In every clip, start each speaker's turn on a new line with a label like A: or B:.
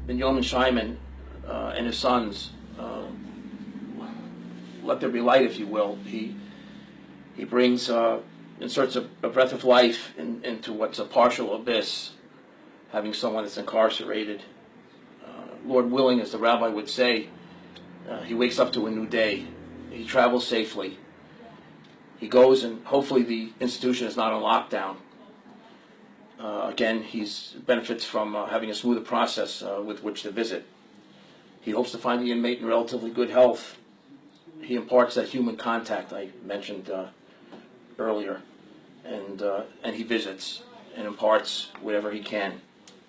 A: Yeoman Shimon and his sons, let there be light, if you will. He brings, inserts a breath of life into what's a partial abyss, having someone that's incarcerated. Lord willing, as the rabbi would say, he wakes up to a new day. He travels safely. He goes, and hopefully the institution is not on lockdown. Again, he benefits from having a smoother process with which to visit. He hopes to find the inmate in relatively good health. He imparts that human contact I mentioned earlier, and he visits and imparts whatever he can.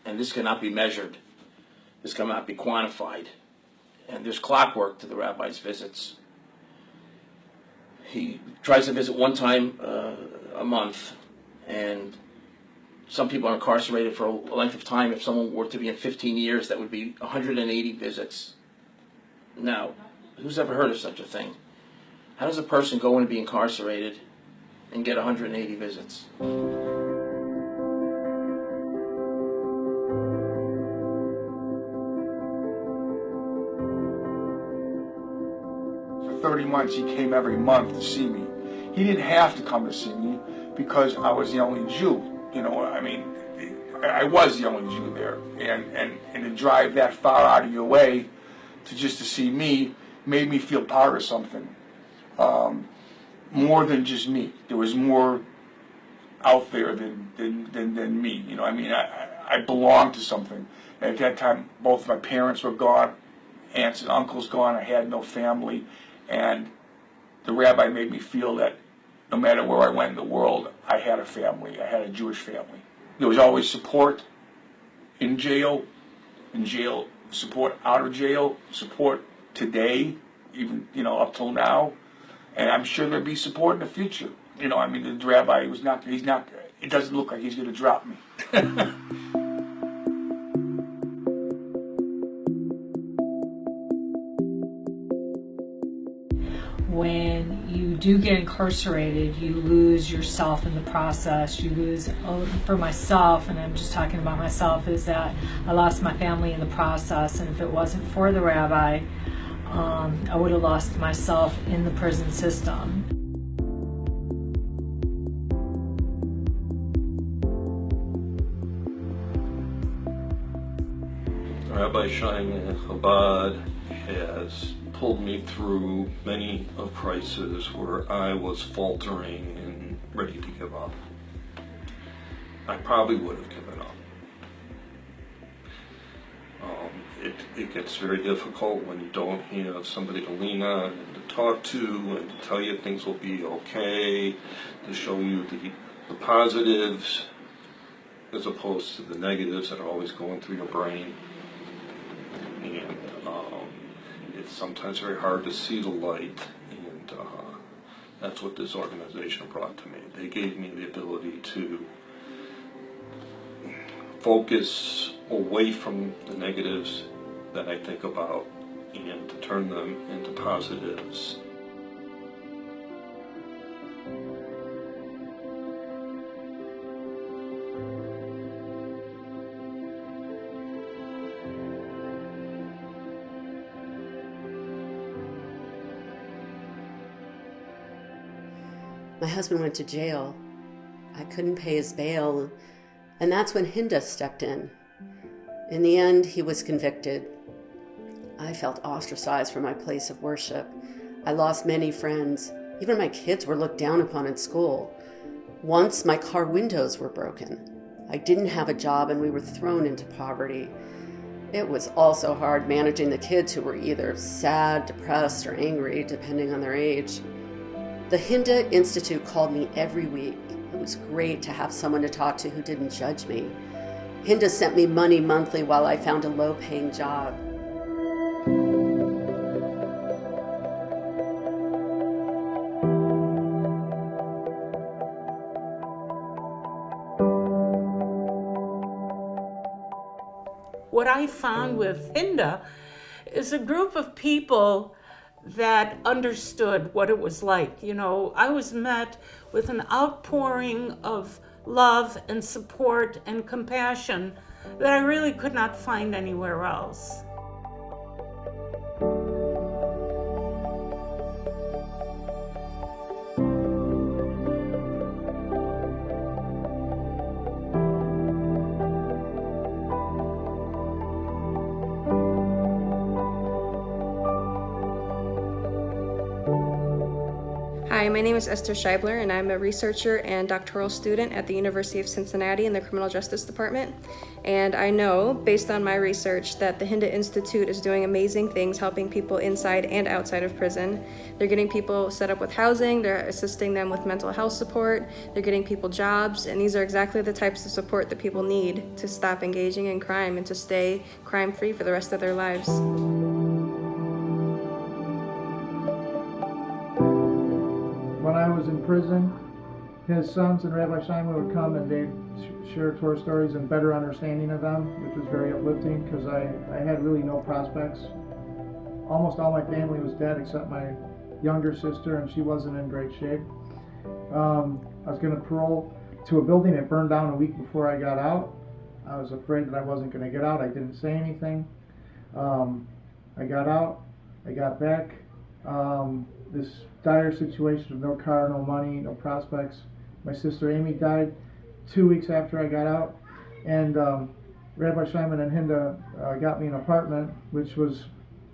A: And this cannot be measured. This cannot be quantified. And there's clockwork to the rabbi's visits. He tries to visit one time a month, and some people are incarcerated for a length of time. If someone were to be in 15 years, that would be 180 visits. Now, who's ever heard of such a thing? How does a person go in and be incarcerated and get 180 visits?
B: For 30 months, he came every month to see me. He didn't have to come to see me because I was the only Jew. You know, I mean, I was the only Jew there, and to drive that far out of your way to see me made me feel part of something, more than just me. There was more out there than me. You know, I mean, I belonged to something. At that time, both my parents were gone, aunts and uncles gone. I had no family, and the rabbi made me feel that no matter where I went in the world, I had a family. I had a Jewish family. There was always support in jail, support out of jail, support today, even, you know, up till now. And I'm sure there'll be support in the future. You know, I mean, the rabbi it doesn't look like he's going to drop me.
C: When you do get incarcerated, you lose yourself in the process. You lose, for myself, and I'm just talking about myself, is that I lost my family in the process, and if it wasn't for the rabbi, I would have lost myself in the prison system.
D: Rabbi Shimon Chabad has pulled me through many of crises where I was faltering and ready to give up. I probably would have given up. It gets very difficult when you don't have somebody to lean on and to talk to and to tell you things will be okay, to show you the positives as opposed to the negatives that are always going through your brain. And it's sometimes very hard to see the light, and that's what this organization brought to me. They gave me the ability to focus away from the negatives that I think about and to turn them into positives.
E: My husband went to jail. I couldn't pay his bail, and that's when Hinda stepped in. In the end, he was convicted. I felt ostracized from my place of worship. I lost many friends. Even my kids were looked down upon in school. Once, my car windows were broken. I didn't have a job, and we were thrown into poverty. It was also hard managing the kids who were either sad, depressed, or angry, depending on their age. The Hinda Institute called me every week. It was great to have someone to talk to who didn't judge me. Hinda sent me money monthly while I found a low-paying job.
F: What I found with Hinda is a group of people that understood what it was like. You know, I was met with an outpouring of love and support and compassion that I really could not find anywhere else.
G: Hi, my name is Esther Scheibler, and I'm a researcher and doctoral student at the University of Cincinnati in the Criminal Justice Department. And I know, based on my research, that the Hinda Institute is doing amazing things helping people inside and outside of prison. They're getting people set up with housing, they're assisting them with mental health support, they're getting people jobs, and these are exactly the types of support that people need to stop engaging in crime and to stay crime-free for the rest of their lives.
H: When I was in prison, his sons and Rabbi Shimon would come and they'd share Torah stories and better understanding of them, which was very uplifting because I had really no prospects. Almost all my family was dead except my younger sister, and she wasn't in great shape. I was going to parole to a building that burned down a week before I got out. I was afraid that I wasn't going to get out. I didn't say anything. I got out. I got back. This dire situation of no car, no money, no prospects. My sister Amy died 2 weeks after I got out, and Rabbi Shimon and Hinda got me an apartment, which was,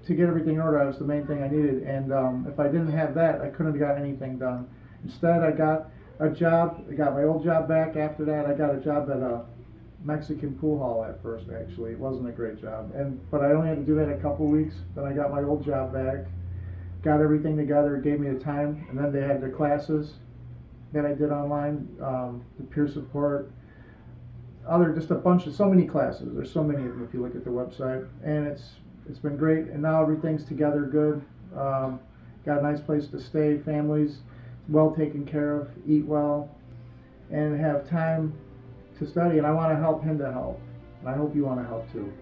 H: to get everything in order, that was the main thing I needed, and if I didn't have that, I couldn't have got anything done. Instead, I got a job. I got my old job back. After that, I got a job at a Mexican pool hall at first, actually. It wasn't a great job, but I only had to do that a couple weeks. Then I got my old job back, got everything together, it gave me the time, and then they had the classes that I did online, the peer support, just a bunch of, so many classes. There's so many of them if you look at the website, and it's been great, and now everything's together good. Got a nice place to stay, families well taken care of, eat well, and have time to study, and I want to help him to help, and I hope you want to help too.